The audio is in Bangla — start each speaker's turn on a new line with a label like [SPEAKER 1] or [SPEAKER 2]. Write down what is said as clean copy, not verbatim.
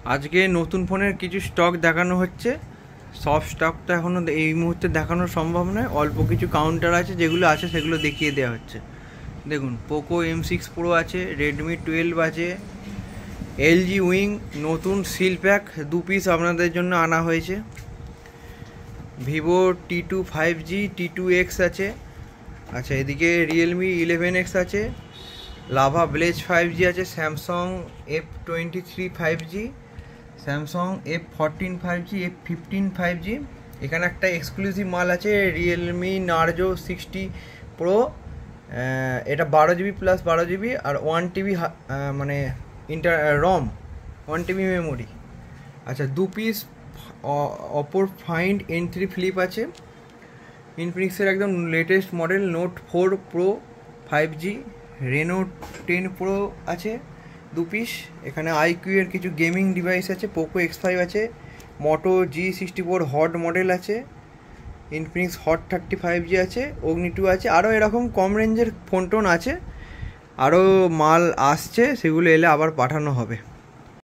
[SPEAKER 1] আজকে নতুন ফোনের কিছু স্টক দেখানো হচ্ছে। সব স্টক তো এখনও এই মুহূর্তে দেখানো সম্ভব নয়, অল্প কিছু কাউন্টার আছে, যেগুলো আছে সেগুলো দেখিয়ে দেওয়া হচ্ছে। দেখুন, পোকো M6 Pro আছে, রেডমি 12 আছে, এলজি উইং নতুন সিল প্যাক 2 পিস আপনাদের জন্য আনা হয়েছে, ভিভো T2 5G T2X আছে, আচ্ছা এদিকে রিয়েলমি 11X আছে, লাভা ব্লেজ 5G আছে, Samsung F23 5G, Samsung F14 5G, F15 5G। এখানে একটা এক্সক্লুসিভ মাল আছে, রিয়েলমি নার্জো 60 Pro, এটা 12GB প্লাস 12GB আর 1TB মানে রম 1TB মেমোরি। আচ্ছা 2 পিস অপোর ফাইন্ড N3 ফ্লিপ আছে, ইনফিনিক্সের একদম latest model note 4 Pro 5G, Reno 10 Pro আছে 2 পিস। এখানে আইকিউ এর কিছু গেমিং ডিভাইস আছে, পোকো X5 আছে, মোটো G64 হট মডেল আছে, ইনফিনিক্স হট 35G আছে, অগ্নি 2 আছে, আরও এরকম কম রেঞ্জের ফোন টোন আছে। আরও মাল আসছে, সেগুলো এলে আবার পাঠানো হবে।